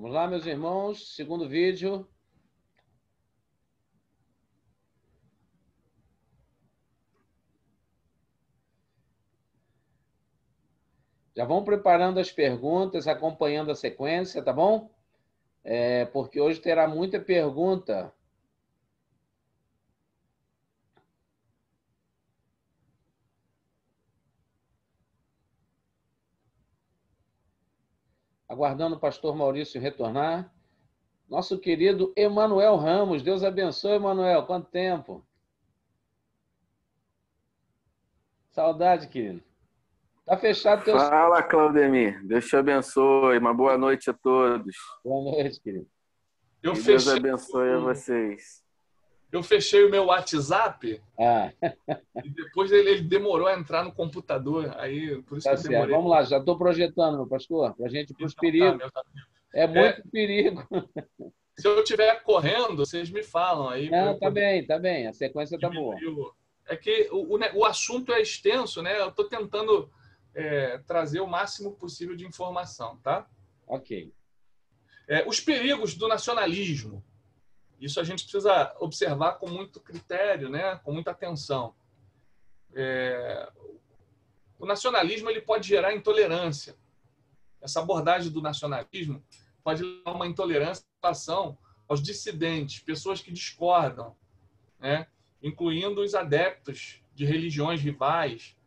Vamos lá, meus irmãos, segundo vídeo. Já vão preparando as perguntas, acompanhando a sequência, tá bom? Porque hoje terá muita pergunta. Aguardando o pastor Maurício retornar. Nosso querido Emanuel Ramos. Deus abençoe, Emanuel. Quanto tempo? Saudade, querido. Tá fechado teu... Fala, Claudemir. Deus te abençoe. Uma boa noite a todos. Boa noite, querido. Que Deus abençoe a vocês. Eu fechei o meu WhatsApp e depois ele demorou a entrar no computador. Aí, por isso tá que eu demorei. Certo. Vamos lá, já estou projetando, meu pastor, para a gente ir para os perigos. É muito perigo. Se eu estiver correndo, vocês me falam aí. Não, tá bem. A sequência tá boa. É que o assunto é extenso, né? Eu estou tentando trazer o máximo possível de informação, tá? Ok. Os perigos do nacionalismo. Isso a gente precisa observar com muito critério, né? Com muita atenção. O nacionalismo ele pode gerar intolerância. Essa abordagem do nacionalismo pode levar a uma intolerância em relação aos dissidentes, pessoas que discordam, né? Incluindo os adeptos de religiões rivais,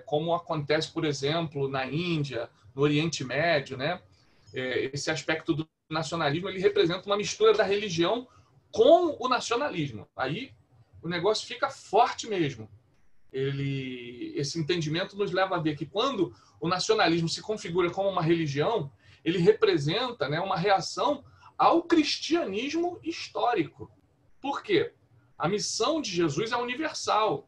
como acontece, por exemplo, na Índia, no Oriente Médio, né? Esse aspecto do nacionalismo ele representa uma mistura da religião com o nacionalismo. Aí o negócio fica forte mesmo. Esse entendimento nos leva a ver que quando o nacionalismo se configura como uma religião, ele representa, né, uma reação ao cristianismo histórico. Por quê? A missão de Jesus é universal.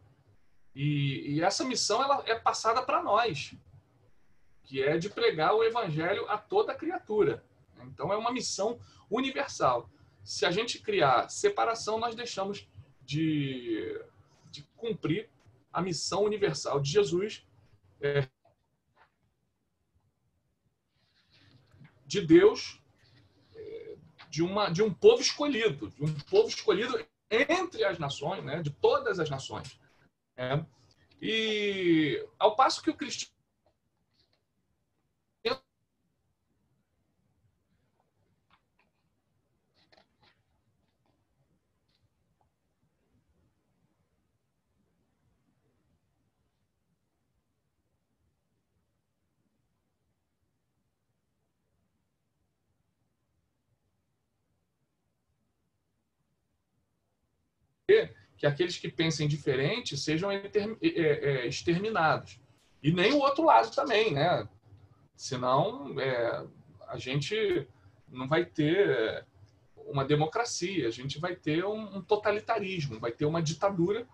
E essa missão ela é passada para nós, que é de pregar o evangelho a toda criatura. Então, é uma missão universal. Se a gente criar separação, nós deixamos de cumprir a missão universal de Jesus, de Deus, de um povo escolhido, entre as nações, né, de todas as nações. E ao passo que o cristianismo que aqueles que pensem diferente sejam exterminados. E nem o outro lado também, né? Senão a gente não vai ter uma democracia, a gente vai ter um totalitarismo, vai ter uma ditadura,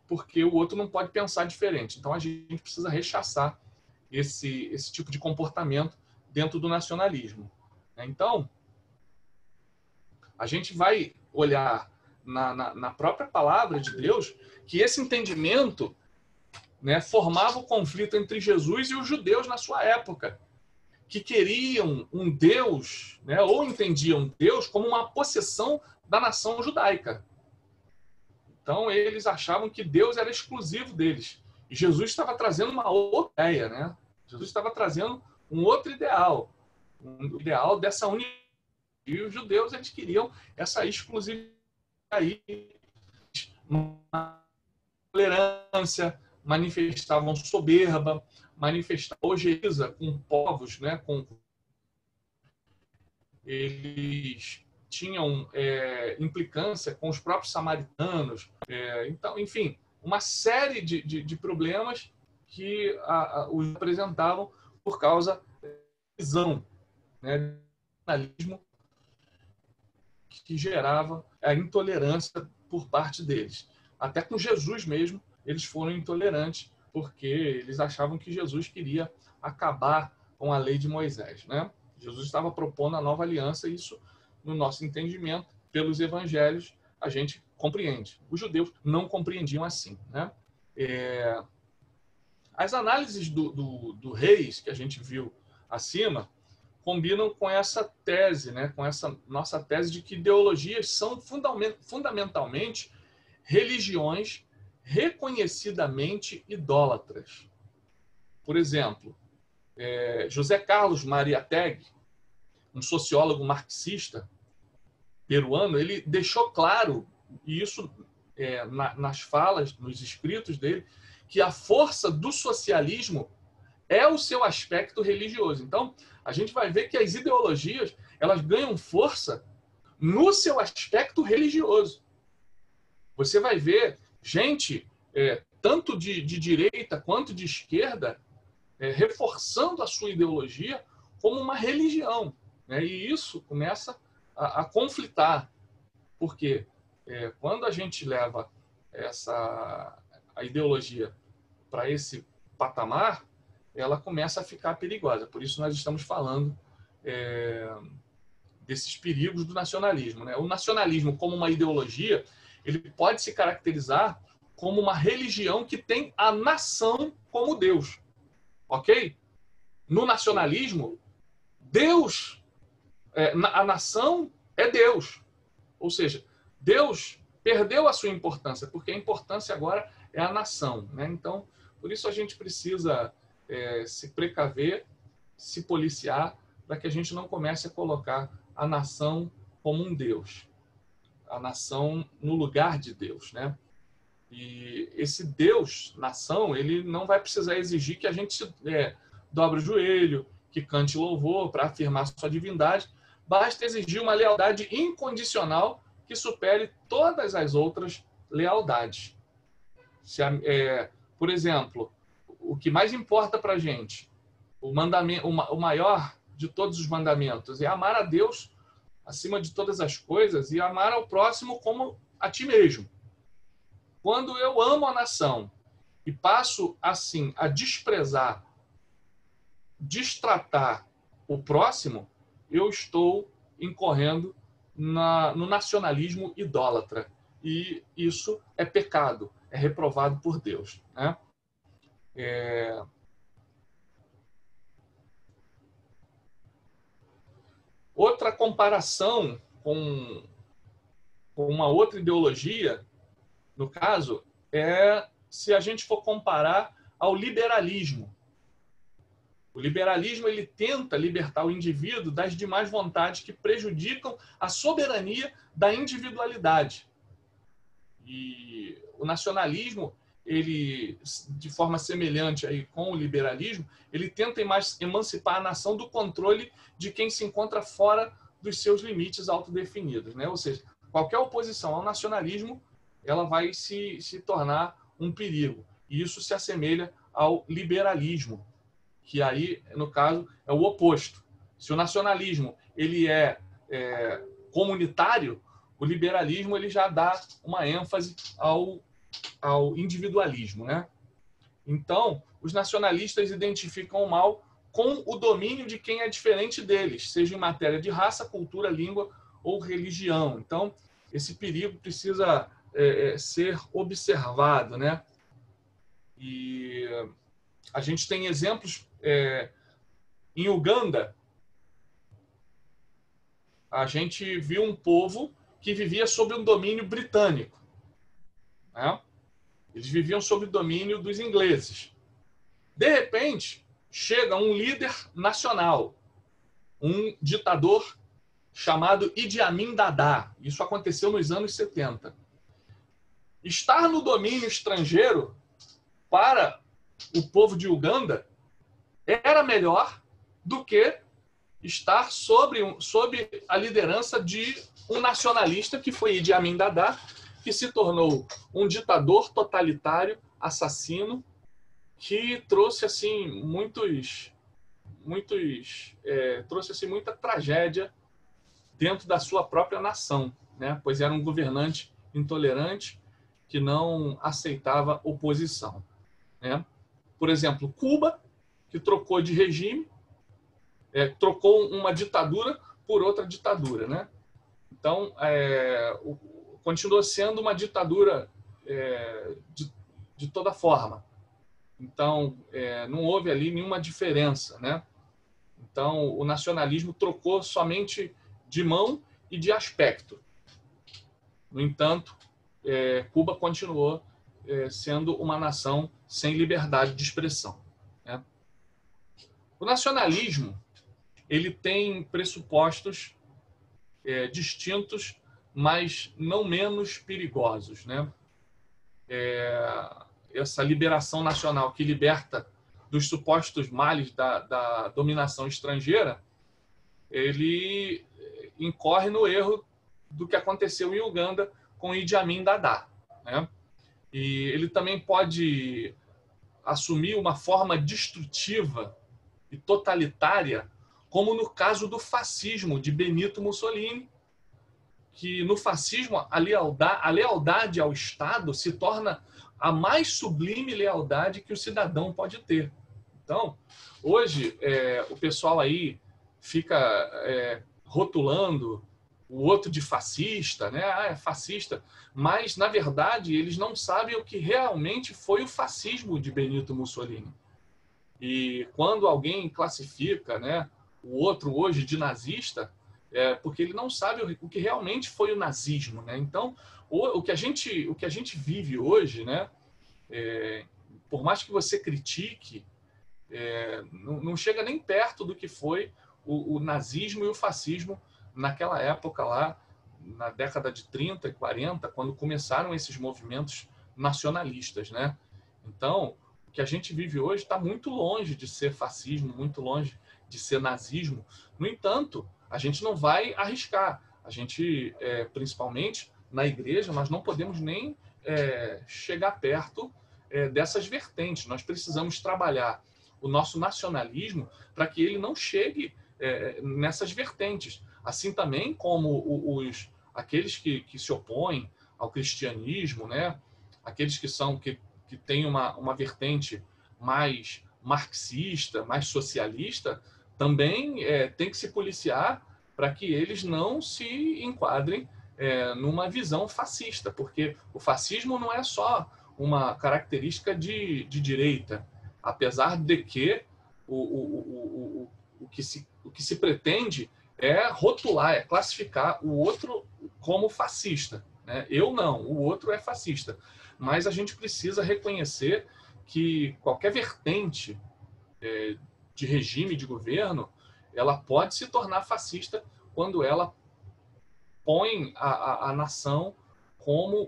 porque o outro não pode pensar diferente. Então a gente precisa rechaçar esse tipo de comportamento dentro do nacionalismo. Então, a gente vai olhar na própria palavra de Deus que esse entendimento, né, formava o conflito entre Jesus e os judeus na sua época, que queriam um Deus, né, ou entendiam Deus como uma possessão da nação judaica. Então, eles achavam que Deus era exclusivo deles. E Jesus estava trazendo uma outra ideia, né? Jesus estava trazendo um outro ideal, um ideal dessa unidade. E os judeus, eles queriam essa exclusividade aí, tolerância, manifestavam soberba, manifestavam ojeriza com povos, né? Eles tinham implicância com os próprios samaritanos. Então, enfim, uma série de problemas que os apresentavam por causa da visão, né, do nacionalismo que gerava a intolerância por parte deles. Até com Jesus mesmo, eles foram intolerantes, porque eles achavam que Jesus queria acabar com a lei de Moisés, né? Jesus estava propondo a nova aliança, e isso, no nosso entendimento, pelos evangelhos, a gente compreende. Os judeus não compreendiam assim, né? As análises do Reis, que a gente viu acima, combinam com essa tese, né? Com essa nossa tese de que ideologias são fundamentalmente religiões reconhecidamente idólatras. Por exemplo, José Carlos Mariátegui, um sociólogo marxista peruano, ele deixou claro, e isso nas falas, nos escritos dele, que a força do socialismo é o seu aspecto religioso. Então, a gente vai ver que as ideologias, elas ganham força no seu aspecto religioso. Você vai ver gente, tanto de direita quanto de esquerda, reforçando a sua ideologia como uma religião, né? E isso começa a conflitar. Porque quando a gente leva a ideologia para esse patamar, ela começa a ficar perigosa. Por isso nós estamos falando desses perigos do nacionalismo, né? O nacionalismo, como uma ideologia, ele pode se caracterizar como uma religião que tem a nação como Deus. Ok? No nacionalismo, Deus, a nação é Deus. Ou seja, Deus perdeu a sua importância, porque a importância agora é a nação, né? Então, por isso a gente precisa se precaver, se policiar, para que a gente não comece a colocar a nação como um Deus, a nação no lugar de Deus, né? E esse Deus, nação, ele não vai precisar exigir que a gente dobre o joelho, que cante louvor para afirmar sua divindade. Basta exigir uma lealdade incondicional que supere todas as outras lealdades. Por exemplo, o que mais importa para a gente, o maior de todos os mandamentos, é amar a Deus acima de todas as coisas e amar ao próximo como a ti mesmo. Quando eu amo a nação e passo, assim, a desprezar, destratar o próximo, eu estou incorrendo no nacionalismo idólatra. E isso é pecado, é reprovado por Deus, né? Outra comparação com uma outra ideologia, no caso, se a gente for comparar ao liberalismo. O liberalismo, ele tenta libertar o indivíduo das demais vontades que prejudicam a soberania da individualidade. E o nacionalismo, ele, de forma semelhante aí com o liberalismo, ele tenta emancipar a nação do controle de quem se encontra fora dos seus limites autodefinidos, né? Ou seja, qualquer oposição ao nacionalismo, ela vai se tornar um perigo. E isso se assemelha ao liberalismo, que aí, no caso, é o oposto. Se o nacionalismo ele é comunitário, o liberalismo ele já dá uma ênfase ao individualismo, né? Então, os nacionalistas identificam o mal com o domínio de quem é diferente deles, seja em matéria de raça, cultura, língua ou religião. Então, esse perigo precisa ser observado, né? E a gente tem exemplos em Uganda. A gente viu um povo que vivia sob um domínio britânico, né? Eles viviam sob o domínio dos ingleses. De repente, chega um líder nacional, um ditador chamado Idi Amin Dada. Isso aconteceu nos anos 70. Estar no domínio estrangeiro para o povo de Uganda era melhor do que estar sob a liderança de um nacionalista que foi Idi Amin Dada, que se tornou um ditador totalitário, assassino, que trouxe assim trouxe assim muita tragédia dentro da sua própria nação, né? Pois era um governante intolerante que não aceitava oposição, né? Por exemplo, Cuba, que trocou de regime, trocou uma ditadura por outra ditadura, né? Então, continuou sendo uma ditadura de toda forma. Então, não houve ali nenhuma diferença, né? Então, o nacionalismo trocou somente de mão e de aspecto. No entanto, Cuba continuou sendo uma nação sem liberdade de expressão, né? O nacionalismo ele tem pressupostos distintos, mas não menos perigosos, né? Essa liberação nacional que liberta dos supostos males da dominação estrangeira, ele incorre no erro do que aconteceu em Uganda com Idi Amin Dada, né? E ele também pode assumir uma forma destrutiva e totalitária, como no caso do fascismo de Benito Mussolini, que no fascismo a lealdade ao Estado se torna a mais sublime lealdade que o cidadão pode ter. Então, hoje, o pessoal aí fica rotulando o outro de fascista, né? Ah, é fascista. Mas, na verdade, eles não sabem o que realmente foi o fascismo de Benito Mussolini. E quando alguém classifica, né, o outro hoje de nazista, porque ele não sabe o que realmente foi o nazismo, né? Então, o que a gente vive hoje, né, por mais que você critique, não chega nem perto do que foi o nazismo e o fascismo naquela época lá, na década de 30 e 40, quando começaram esses movimentos nacionalistas, né? Então, o que a gente vive hoje está muito longe de ser fascismo, muito longe de ser nazismo. No entanto, a gente não vai arriscar. A gente, principalmente na igreja, nós não podemos nem chegar perto dessas vertentes. Nós precisamos trabalhar o nosso nacionalismo para que ele não chegue nessas vertentes. Assim também como aqueles que se opõem ao cristianismo, né? Aqueles que têm uma vertente mais marxista, mais socialista, também tem que se policiar para que eles não se enquadrem numa visão fascista, porque o fascismo não é só uma característica de direita, apesar de que o que se pretende é rotular, é classificar o outro como fascista, né? Eu não, o outro é fascista. Mas a gente precisa reconhecer que qualquer vertente de regime, de governo, ela pode se tornar fascista quando ela põe a nação como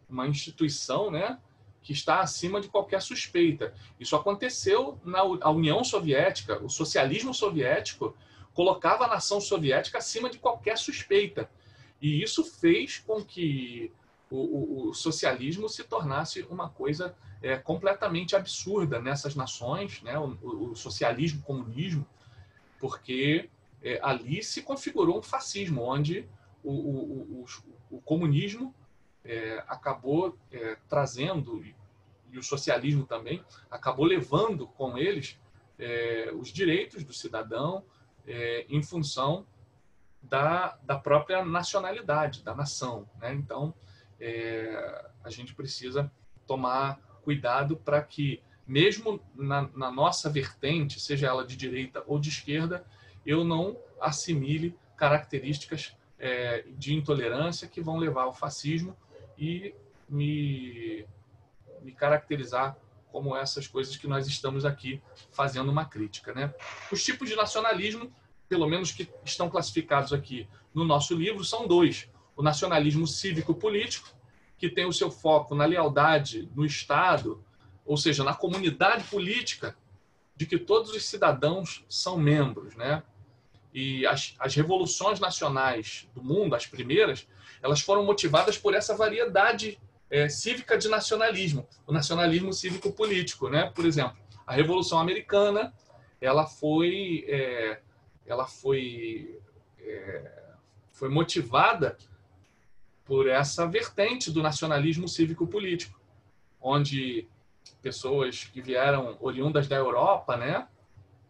uma instituição, né, que está acima de qualquer suspeita. Isso aconteceu na União Soviética. O socialismo soviético colocava a nação soviética acima de qualquer suspeita. E isso fez com que o socialismo se tornasse uma coisa completamente absurda nessas nações, né? O socialismo, o comunismo, porque ali se configurou um fascismo, onde o comunismo acabou trazendo, e o socialismo também, acabou levando com eles os direitos do cidadão em função da própria nacionalidade, da nação, né? Então, a gente precisa tomar cuidado para que, mesmo na nossa vertente, seja ela de direita ou de esquerda, eu não assimile características de intolerância que vão levar ao fascismo e me caracterizar como essas coisas que nós estamos aqui fazendo uma crítica, né? Os tipos de nacionalismo, pelo menos que estão classificados aqui no nosso livro, são dois. O nacionalismo cívico-político, que tem o seu foco na lealdade no Estado, ou seja, na comunidade política, de que todos os cidadãos são membros, né? E as revoluções nacionais do mundo, as primeiras, elas foram motivadas por essa variedade cívica de nacionalismo, o nacionalismo cívico-político, né? Por exemplo, a Revolução Americana, ela foi motivada por essa vertente do nacionalismo cívico-político, onde pessoas que vieram oriundas da Europa, né,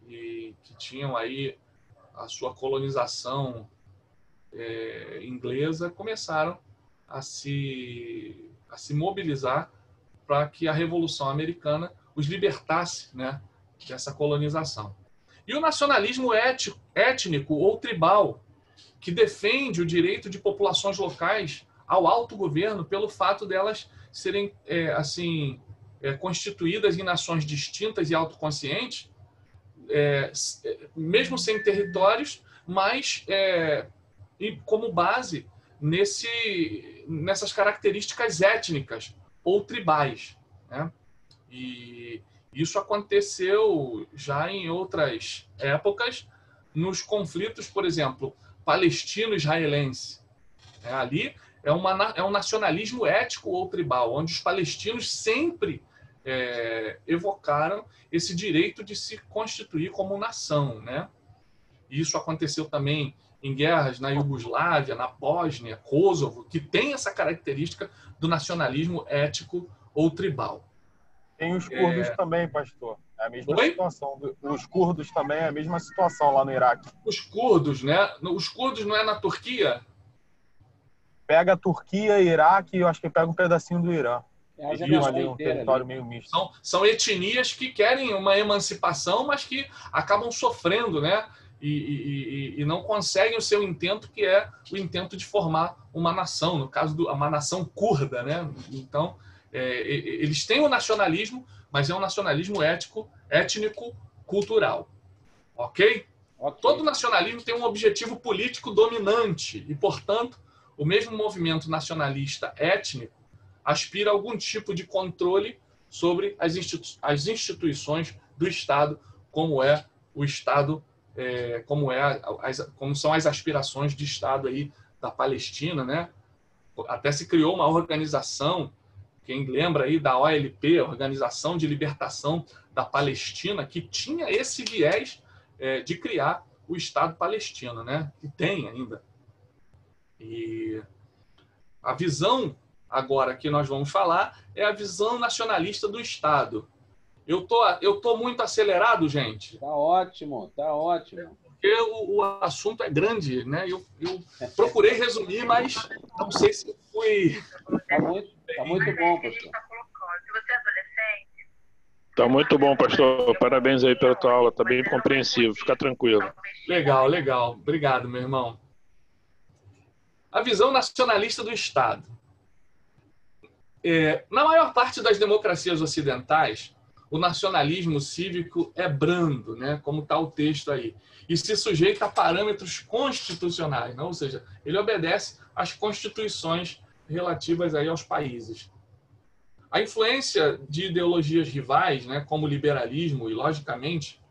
e que tinham aí a sua colonização inglesa, começaram a se mobilizar para que a Revolução Americana os libertasse, né, dessa colonização. E o nacionalismo étnico ou tribal, que defende o direito de populações locais ao autogoverno pelo fato delas serem constituídas em nações distintas e autoconscientes, mesmo sem territórios, mas como base nessas características étnicas ou tribais, né? E isso aconteceu já em outras épocas, nos conflitos, por exemplo, palestino-israelense. Ali é um nacionalismo étnico ou tribal, onde os palestinos sempre evocaram esse direito de se constituir como nação, né? E isso aconteceu também em guerras na Iugoslávia, na Bósnia, Kosovo, que tem essa característica do nacionalismo étnico ou tribal. Tem os curdos também, pastor. É a mesma situação. Os curdos também é a mesma situação lá no Iraque. Os curdos, né? Os curdos não é na Turquia? Pega a Turquia, Iraque e eu acho que pega um pedacinho do Irã. Ali um território meio misto. São etnias que querem uma emancipação, mas que acabam sofrendo, né? E não conseguem o seu intento, que é o intento de formar uma nação, no caso, uma nação curda, né? Então, eles têm o nacionalismo, mas é um nacionalismo étnico, cultural. Ok? Todo nacionalismo tem um objetivo político dominante e, portanto, o mesmo movimento nacionalista étnico aspira a algum tipo de controle sobre as instituições do Estado, como é o Estado, como são as aspirações de Estado aí da Palestina, né? Até se criou uma organização, quem lembra aí da OLP, Organização de Libertação da Palestina, que tinha esse viés de criar o Estado palestino, né? Que tem ainda. E a visão agora que nós vamos falar é a visão nacionalista do Estado. Eu tô muito acelerado, gente? Tá ótimo, tá ótimo. Porque o assunto é grande, né? Eu procurei resumir, mas não sei se fui... Tá muito bom, pastor. Tá muito bom, pastor. Parabéns aí pela tua aula. Tá bem compreensivo. Fica tranquilo. Legal, legal. Obrigado, meu irmão. A visão nacionalista do Estado. Na maior parte das democracias ocidentais, o nacionalismo cívico é brando, né? Como está o texto aí, e se sujeita a parâmetros constitucionais, né? Ou seja, ele obedece às constituições relativas aí aos países. A influência de ideologias rivais, né, como o liberalismo e, logicamente,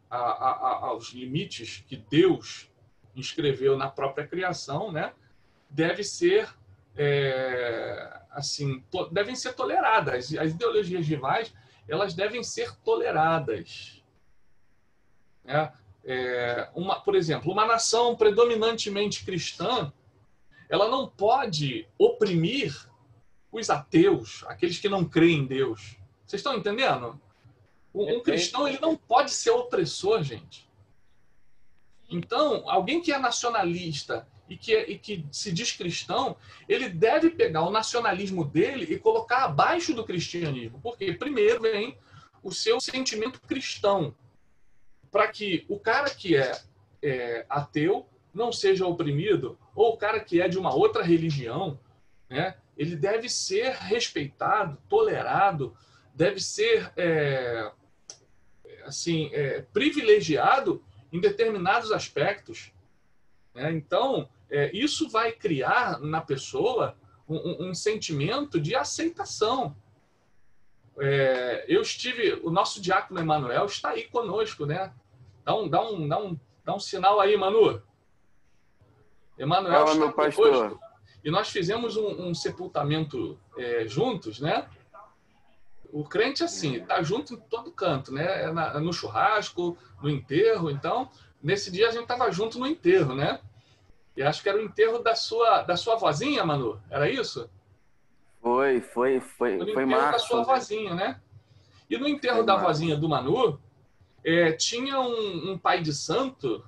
aos limites que Deus inscreveu na própria criação, né, devem ser toleradas. As ideologias rivais, elas devem ser toleradas. Por exemplo, uma nação predominantemente cristã, ela não pode oprimir os ateus, aqueles que não creem em Deus. Vocês estão entendendo? Um cristão, ele não pode ser opressor, gente. Então, alguém que é nacionalista e que se diz cristão, ele deve pegar o nacionalismo dele e colocar abaixo do cristianismo. Porque primeiro vem o seu sentimento cristão, para que o cara que é ateu não seja oprimido, ou o cara que é de uma outra religião, né, ele deve ser respeitado, tolerado, deve ser privilegiado em determinados aspectos. Então, isso vai criar na pessoa um sentimento de aceitação. O nosso diácono Emanuel está aí conosco, né? Dá um sinal aí, Manu. Emanuel está meu conosco. pastor. E nós fizemos um sepultamento juntos, né? O crente, assim, tá junto em todo canto, né? No churrasco, no enterro. Então, nesse dia a gente estava junto no enterro, né? E acho que era o enterro da sua vozinha, Manu. Era isso? Foi No enterro massa. da sua vozinha, né? E no enterro da vozinha do Manu, tinha um pai de santo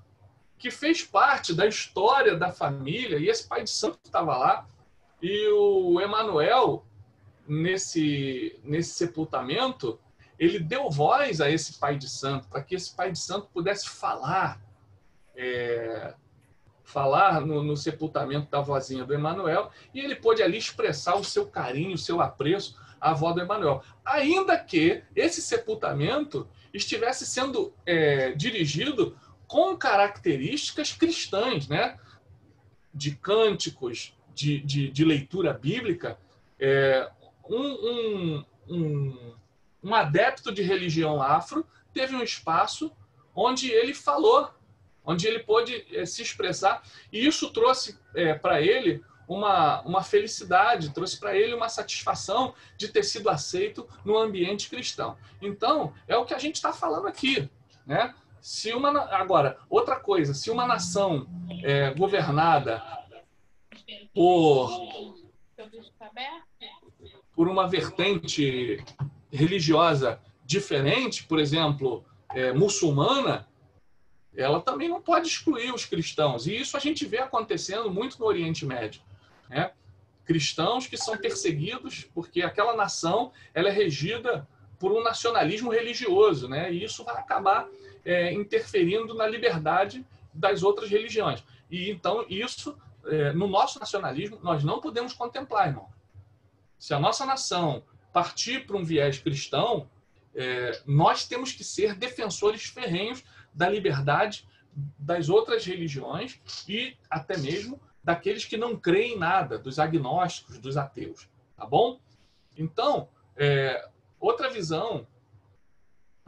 que fez parte da história da família, e esse pai de santo estava lá, e o Emanuel nesse sepultamento, ele deu voz a esse pai de santo, para que esse pai de santo pudesse falar no sepultamento da vozinha do Emanuel, e ele pôde ali expressar o seu carinho, o seu apreço à avó do Emanuel. Ainda que esse sepultamento estivesse sendo dirigido com características cristãs, né? De cânticos, de leitura bíblica. Um adepto de religião afro teve um espaço onde ele falou, onde ele pôde se expressar, e isso trouxe para ele uma felicidade, trouxe para ele uma satisfação de ter sido aceito no ambiente cristão. Então, é o que a gente está falando aqui, né? Agora, outra coisa, se uma nação governada por uma vertente religiosa diferente, por exemplo, muçulmana, ela também não pode excluir os cristãos. E isso a gente vê acontecendo muito no Oriente Médio, né? Cristãos que são perseguidos porque aquela nação ela é regida por um nacionalismo religioso, né? E isso vai acabar interferindo na liberdade das outras religiões. E então isso, no nosso nacionalismo, nós não podemos contemplar, irmão. Se a nossa nação partir para um viés cristão, nós temos que ser defensores ferrenhos da liberdade das outras religiões e até mesmo daqueles que não creem em nada, dos agnósticos, dos ateus. Tá bom? Então, outra visão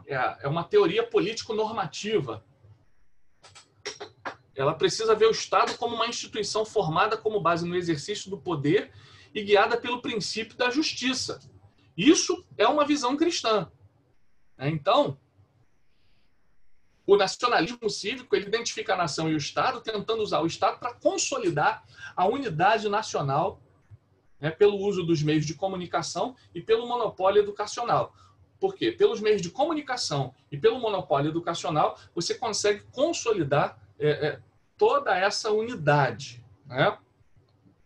é uma teoria político-normativa. Ela precisa ver o Estado como uma instituição formada como base no exercício do poder e guiada pelo princípio da justiça. Isso é uma visão cristã. Então, o nacionalismo cívico ele identifica a nação e o Estado, tentando usar o Estado para consolidar a unidade nacional, né, pelo uso dos meios de comunicação e pelo monopólio educacional. Por quê? Pelos meios de comunicação e pelo monopólio educacional, você consegue consolidar toda essa unidade, né?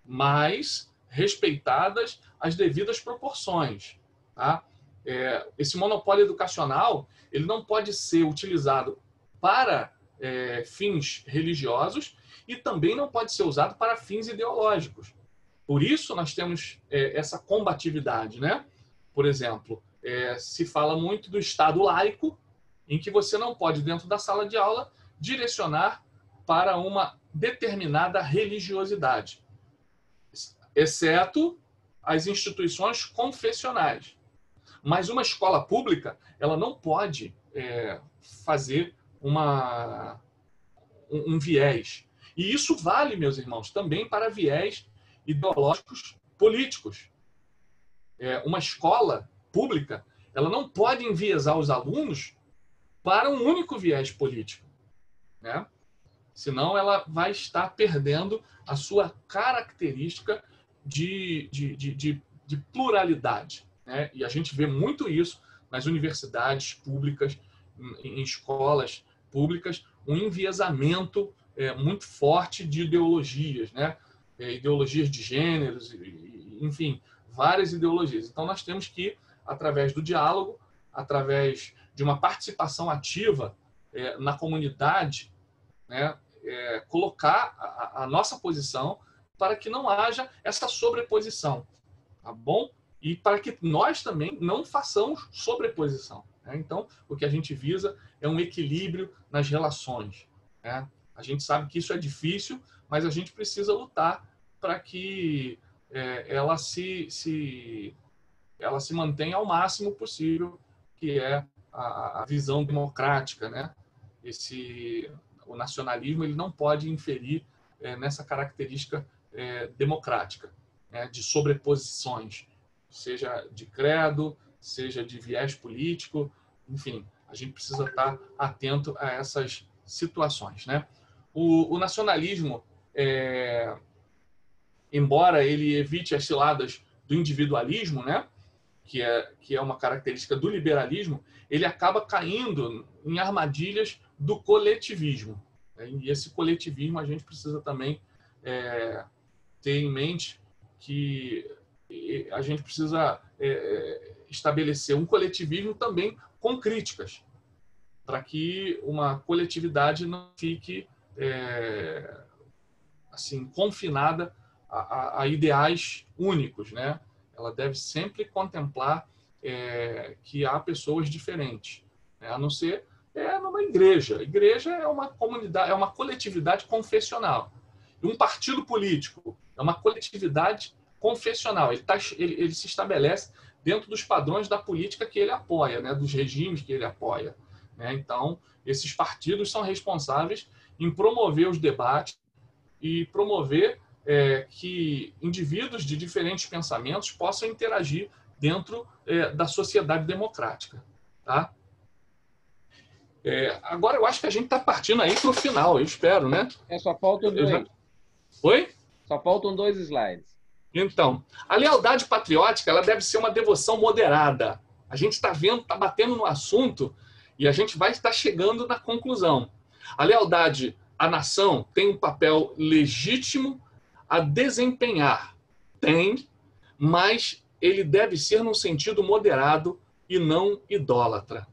Mas respeitadas as devidas proporções. Tá? Esse monopólio educacional ele não pode ser utilizado para fins religiosos e também não pode ser usado para fins ideológicos. Por isso, nós temos essa combatividade, né? Por exemplo, se fala muito do Estado laico, em que você não pode, dentro da sala de aula, direcionar para uma determinada religiosidade, exceto as instituições confessionais. Mas uma escola pública, ela não pode fazer um viés. E isso vale, meus irmãos, também para viés ideológicos políticos. Uma escola pública, ela não pode enviesar os alunos para um único viés político, né? Senão ela vai estar perdendo a sua característica de pluralidade, né? E a gente vê muito isso nas universidades públicas, em escolas públicas, um enviesamento muito forte de ideologias, né? Ideologias de gêneros, enfim, várias ideologias. Então, nós temos que, através do diálogo, através de uma participação ativa na comunidade, né? Colocar a nossa posição para que não haja essa sobreposição, tá bom? E para que nós também não façamos sobreposição, né? Então, o que a gente visa é um equilíbrio nas relações, né? A gente sabe que isso é difícil, mas a gente precisa lutar para que ela se mantenha ao máximo possível, que é a visão democrática, né? O nacionalismo ele não pode inferir nessa característica democrática, né? De sobreposições, seja de credo, seja de viés político, enfim, a gente precisa estar atento a essas situações, né? O nacionalismo, embora ele evite as ciladas do individualismo, né? Que é uma característica do liberalismo, ele acaba caindo em armadilhas do coletivismo. E esse coletivismo a gente precisa também ter em mente que a gente precisa estabelecer um coletivismo também com críticas, para que uma coletividade não fique assim, confinada a ideais únicos, né? Ela deve sempre contemplar que há pessoas diferentes, né? A não ser numa igreja. A igreja é uma comunidade, é uma coletividade confessional. Um partido político é uma coletividade confessional. Ele se estabelece dentro dos padrões da política que ele apoia, né? Dos regimes que ele apoia, né? Então, esses partidos são responsáveis em promover os debates e promover que indivíduos de diferentes pensamentos possam interagir dentro da sociedade democrática. Tá? Agora, eu acho que a gente está partindo aí para o final, eu espero, né? Só faltam dois. Oi? Só faltam 2 slides. Então, a lealdade patriótica ela deve ser uma devoção moderada. A gente está vendo, está batendo no assunto e a gente vai estar chegando na conclusão. A lealdade à nação tem um papel legítimo a desempenhar. Tem, mas ele deve ser num sentido moderado e não idólatra.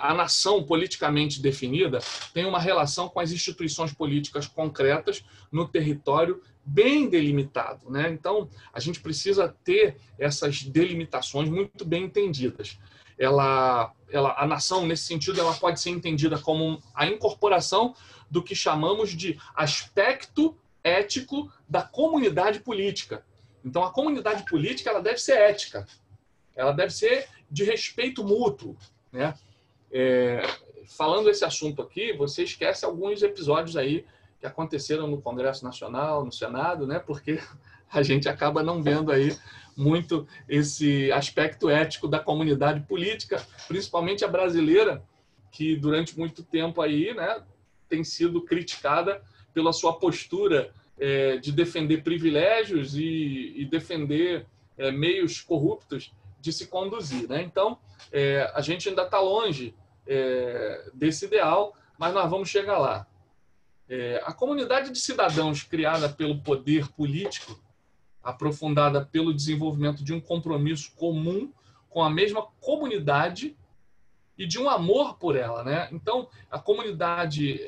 A nação politicamente definida tem uma relação com as instituições políticas concretas no território bem delimitado, né? Então, a gente precisa ter essas delimitações muito bem entendidas. A nação, nesse sentido, ela pode ser entendida como a incorporação do que chamamos de aspecto ético da comunidade política. Então, a comunidade política ela deve ser ética, ela deve ser de respeito mútuo, né? Falando esse assunto aqui, você esquece alguns episódios aí que aconteceram no Congresso Nacional, no Senado, né? Porque a gente acaba não vendo aí muito esse aspecto ético da comunidade política, principalmente a brasileira, que durante muito tempo aí, né, tem sido criticada pela sua postura de defender privilégios e defender meios corruptos de se conduzir, né? Então, a gente ainda está longe desse ideal, mas nós vamos chegar lá. A comunidade de cidadãos criada pelo poder político, aprofundada pelo desenvolvimento de um compromisso comum com a mesma comunidade e de um amor por ela, né? Então, a comunidade,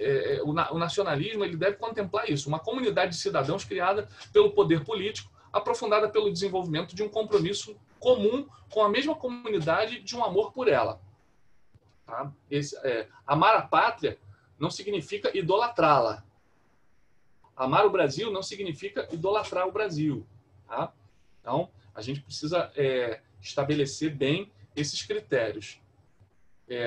o nacionalismo, ele deve contemplar isso, uma comunidade de cidadãos criada pelo poder político, aprofundada pelo desenvolvimento de um compromisso comum com a mesma comunidade e de um amor por ela. Tá? Amar a pátria não significa idolatrá-la. Amar o Brasil não significa idolatrar o Brasil. Tá? Então, a gente precisa estabelecer bem esses critérios.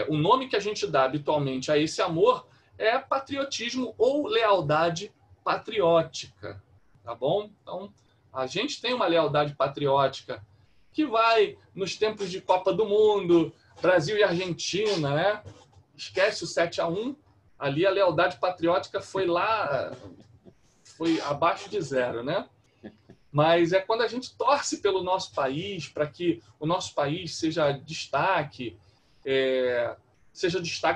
O nome que a gente dá habitualmente a esse amor é patriotismo ou lealdade patriótica. Tá bom? Então, a gente tem uma lealdade patriótica que vai nos tempos de Copa do Mundo, Brasil e Argentina, né? Esquece o 7-1, ali a lealdade patriótica foi abaixo de 0, né? Mas é quando a gente torce pelo nosso país, para que o nosso país seja destaque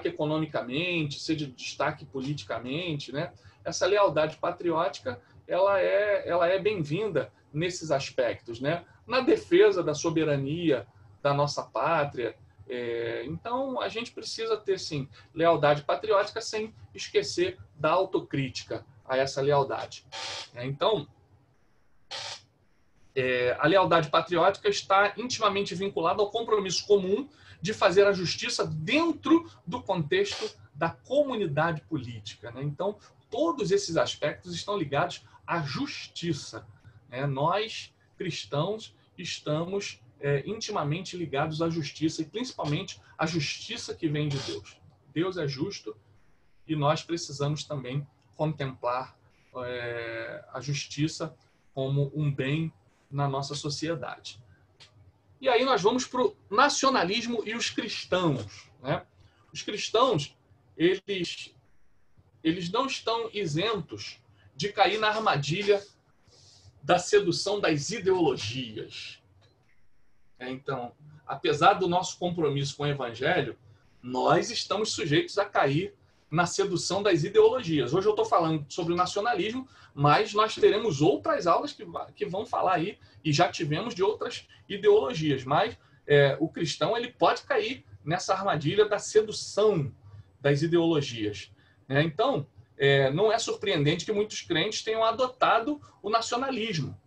economicamente, seja destaque politicamente, né? Essa lealdade patriótica, ela é bem-vinda nesses aspectos, né? Na defesa da soberania da nossa pátria. Então, a gente precisa ter, sim, lealdade patriótica sem esquecer da autocrítica a essa lealdade. Então, a lealdade patriótica está intimamente vinculada ao compromisso comum de fazer a justiça dentro do contexto da comunidade política, né? Então, todos esses aspectos estão ligados à justiça, né? Nós, cristãos, estamos intimamente ligados à justiça e principalmente à justiça que vem de Deus. Deus é justo e nós precisamos também contemplar a justiça como um bem na nossa sociedade. E aí nós vamos para o nacionalismo e os cristãos, né? Os cristãos, eles não estão isentos de cair na armadilha da sedução das ideologias. Então, apesar do nosso compromisso com o Evangelho, nós estamos sujeitos a cair na sedução das ideologias. Hoje eu estou falando sobre o nacionalismo, mas nós teremos outras aulas que vão falar aí, e já tivemos de outras ideologias. Mas o cristão ele pode cair nessa armadilha da sedução das ideologias. Então, não é surpreendente que muitos crentes tenham adotado o nacionalismo.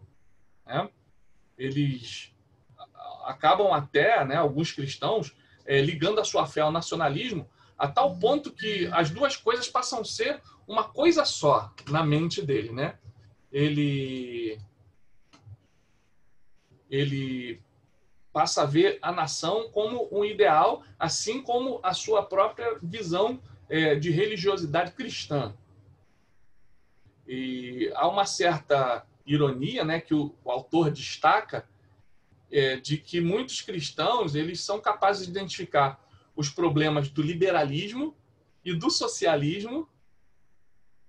Eles acabam até, alguns cristãos, ligando a sua fé ao nacionalismo, a tal ponto que as duas coisas passam a ser uma coisa só na mente dele, Ele passa a ver a nação como um ideal, assim como a sua própria visão de religiosidade cristã. E há uma certa ironia, que o autor destaca, de que muitos cristãos eles são capazes de identificar os problemas do liberalismo e do socialismo,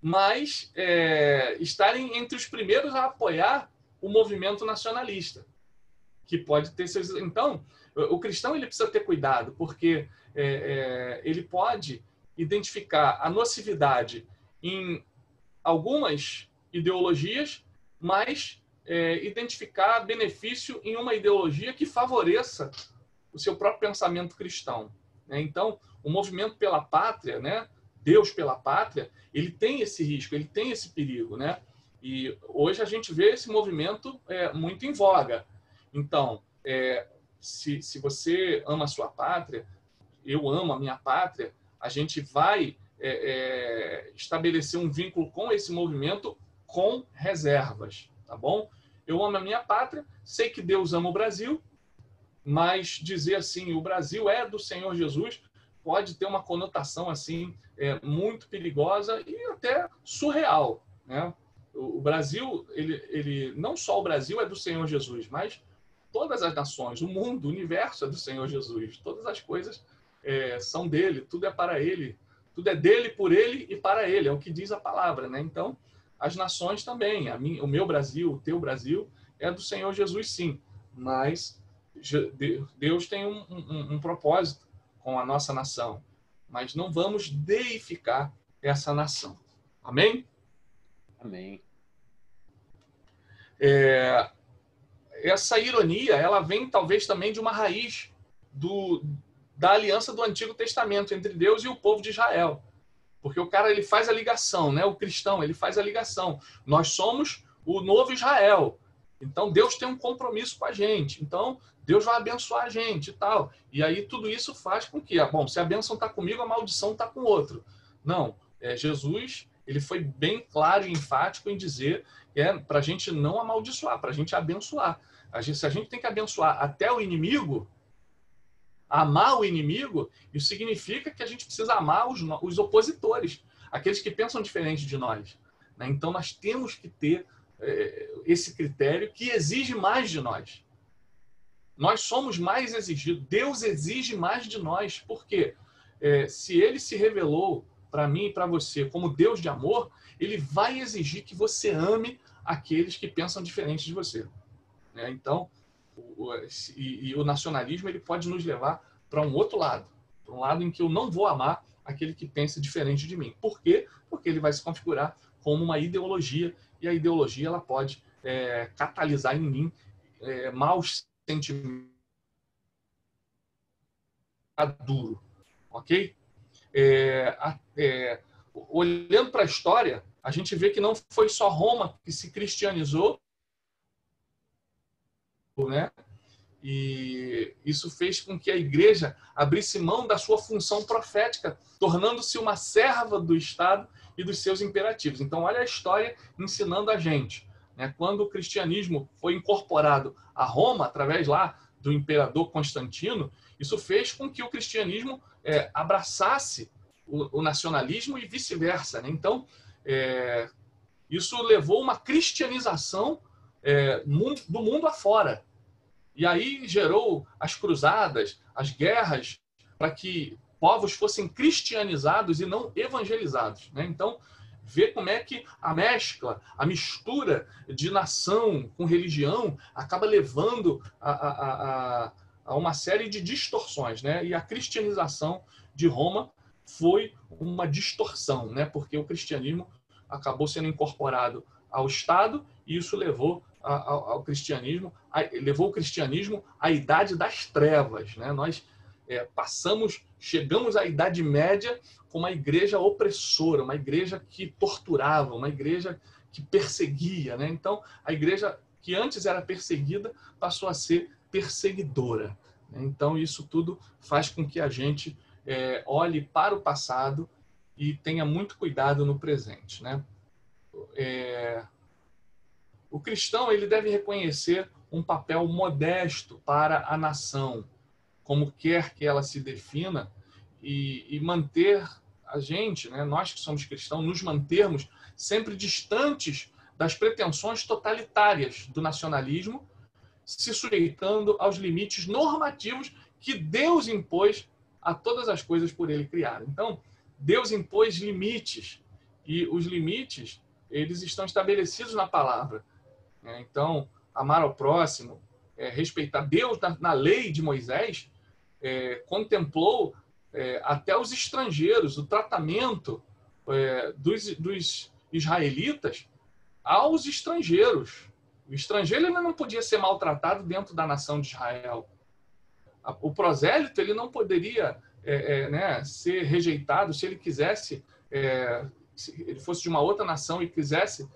mas estarem entre os primeiros a apoiar o movimento nacionalista, que pode ter seus... Então, o cristão ele precisa ter cuidado, porque ele pode identificar a nocividade em algumas ideologias, mas identificar benefício em uma ideologia que favoreça o seu próprio pensamento cristão. Então, o movimento pela pátria, Deus pela pátria, ele tem esse risco, ele tem esse perigo. E hoje a gente vê esse movimento muito em voga. Então, se você ama a sua pátria, eu amo a minha pátria, a gente vai estabelecer um vínculo com esse movimento com reservas, tá bom? Eu amo a minha pátria, sei que Deus ama o Brasil, mas dizer assim, o Brasil é do Senhor Jesus, pode ter uma conotação assim muito perigosa e até surreal. O Brasil, ele não só o Brasil é do Senhor Jesus, mas todas as nações, o mundo, o universo é do Senhor Jesus. Todas as coisas são dele, tudo é para ele, tudo é dele, por ele e para ele, é o que diz a palavra. Então, as nações também, o meu Brasil, o teu Brasil, é do Senhor Jesus, sim, mas Deus tem um propósito com a nossa nação, mas não vamos deificar essa nação. Amém? Amém. Essa ironia, ela vem talvez também de uma raiz da aliança do Antigo Testamento entre Deus e o povo de Israel. Porque o cara ele faz a ligação, o cristão ele faz a ligação. Nós somos o novo Israel. Então Deus tem um compromisso com a gente. Então Deus vai abençoar a gente e tal. E aí tudo isso faz com que, se a bênção está comigo, a maldição está com o outro. Não, Jesus ele foi bem claro e enfático em dizer que para a gente não amaldiçoar, para a gente abençoar. Se a gente tem que abençoar até o inimigo, amar o inimigo, isso significa que a gente precisa amar os opositores, aqueles que pensam diferente de nós. Então nós temos que ter esse critério que exige mais de nós. Nós somos mais exigidos. Deus exige mais de nós. Por quê? Se ele se revelou para mim e para você como Deus de amor, ele vai exigir que você ame aqueles que pensam diferente de você. Então, o nacionalismo ele pode nos levar para um outro lado, para um lado em que eu não vou amar aquele que pensa diferente de mim. Por quê? Porque ele vai se configurar como uma ideologia, e a ideologia ela pode catalisar em mim maus sentimentos duro, ok? Olhando para a história, a gente vê que não foi só Roma que se cristianizou, E isso fez com que a igreja abrisse mão da sua função profética, tornando-se uma serva do Estado e dos seus imperativos. Então, olha a história ensinando a gente. Quando o cristianismo foi incorporado a Roma, através lá do imperador Constantino, isso fez com que o cristianismo abraçasse o nacionalismo e vice-versa. Então, isso levou uma cristianização do mundo afora. E aí gerou as cruzadas, as guerras, para que povos fossem cristianizados e não evangelizados. Então, vê como é que a mescla, a mistura de nação com religião acaba levando a uma série de distorções. E a cristianização de Roma foi uma distorção, né? Porque o cristianismo acabou sendo incorporado ao Estado e isso levou ao cristianismo, levou o cristianismo à idade das trevas, né? Nós chegamos à Idade Média com uma igreja opressora, uma igreja que torturava, uma igreja que perseguia, né? Então, a igreja que antes era perseguida passou a ser perseguidora. Então, isso tudo faz com que a gente olhe para o passado e tenha muito cuidado no presente, né? O cristão ele deve reconhecer um papel modesto para a nação, como quer que ela se defina, e manter a gente, né, nós que somos cristãos, nos mantermos sempre distantes das pretensões totalitárias do nacionalismo, se sujeitando aos limites normativos que Deus impôs a todas as coisas por ele criadas. Então, Deus impôs limites, e os limites eles estão estabelecidos na palavra. Então, amar ao próximo, respeitar Deus na lei de Moisés, contemplou até os estrangeiros, o tratamento dos israelitas aos estrangeiros. O estrangeiro ele não podia ser maltratado dentro da nação de Israel. O prosélito ele não poderia ser rejeitado se ele quisesse, se ele fosse de uma outra nação e quisesse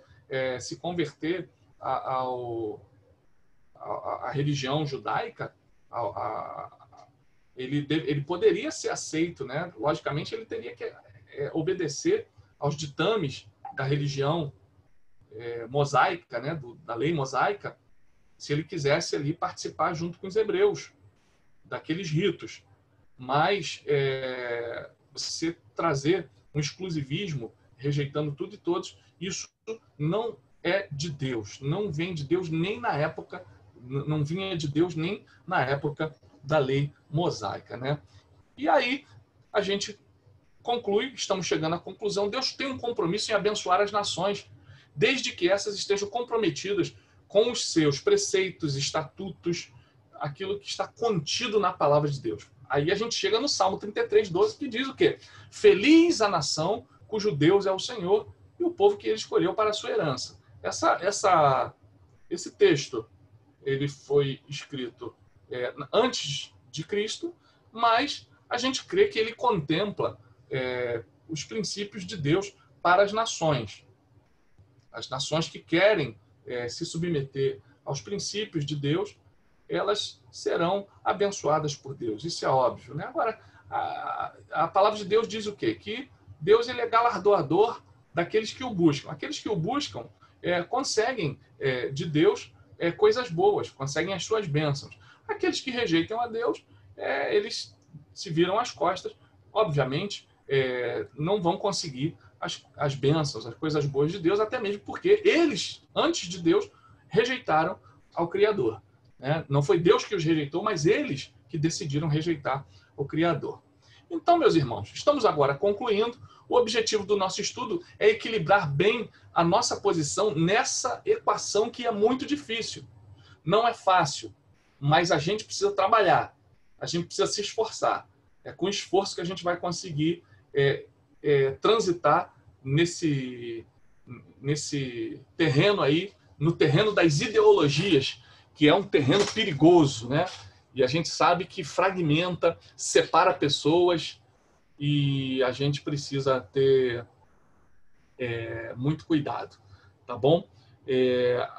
se converter à religião judaica, ele poderia ser aceito, né? Logicamente, ele teria que obedecer aos ditames da religião mosaica, né? Da lei mosaica, se ele quisesse ali participar junto com os hebreus daqueles ritos. Mas você trazer um exclusivismo, rejeitando tudo e todos, isso não é de Deus, não vem de Deus nem na época, não vinha de Deus nem na época da lei mosaica, né? E aí a gente conclui, estamos chegando à conclusão, Deus tem um compromisso em abençoar as nações, desde que essas estejam comprometidas com os seus preceitos, estatutos, aquilo que está contido na palavra de Deus. Aí a gente chega no Salmo 33:12, que diz o quê? Feliz a nação cujo Deus é o Senhor e o povo que ele escolheu para a sua herança. Esse texto ele foi escrito antes de Cristo, mas a gente crê que ele contempla os princípios de Deus para as nações. As nações que querem se submeter aos princípios de Deus, elas serão abençoadas por Deus. Isso é óbvio, né? Agora, a palavra de Deus diz o quê? Que Deus ele é galardoador daqueles que o buscam. Aqueles que o buscam conseguem de Deus coisas boas, conseguem as suas bênçãos. Aqueles que rejeitam a Deus, eles se viram as costas. Obviamente, não vão conseguir as bênçãos, as coisas boas de Deus, até mesmo porque eles, antes de Deus, rejeitaram ao Criador. Não foi Deus que os rejeitou, mas eles que decidiram rejeitar o Criador. Então, meus irmãos, estamos agora concluindo. O objetivo do nosso estudo é equilibrar bem a nossa posição nessa equação que é muito difícil. Não é fácil, mas a gente precisa trabalhar, a gente precisa se esforçar. É com esforço que a gente vai conseguir transitar nesse terreno aí, no terreno das ideologias, que é um terreno perigoso, né? E a gente sabe que fragmenta, separa pessoas, e a gente precisa ter muito cuidado, tá bom?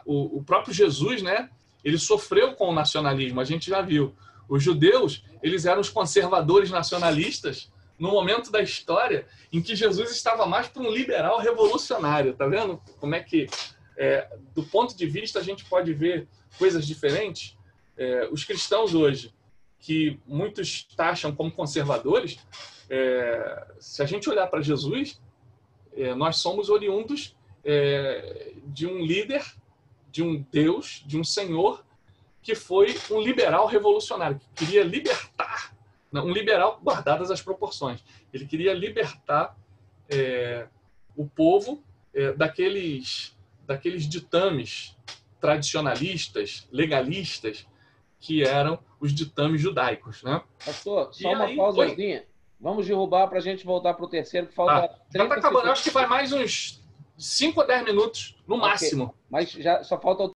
O próprio Jesus, né? Ele sofreu com o nacionalismo, a gente já viu. Os judeus, eles eram os conservadores nacionalistas no momento da história em que Jesus estava mais para um liberal revolucionário, tá vendo? Como é que, do ponto de vista, a gente pode ver coisas diferentes. Os cristãos hoje, que muitos taxam como conservadores, se a gente olhar para Jesus, nós somos oriundos de um líder, de um Deus, de um Senhor, que foi um liberal revolucionário, que queria libertar, um liberal guardadas as proporções, ele queria libertar o povo daqueles ditames tradicionalistas, legalistas, que eram os ditames judaicos, né? Pastor, só uma pausazinha. Vamos derrubar para a gente voltar para o terceiro, que falta 30 já está acabando. segundos. Eu acho que vai mais uns 5 ou 10 minutos, no máximo. Mas já só falta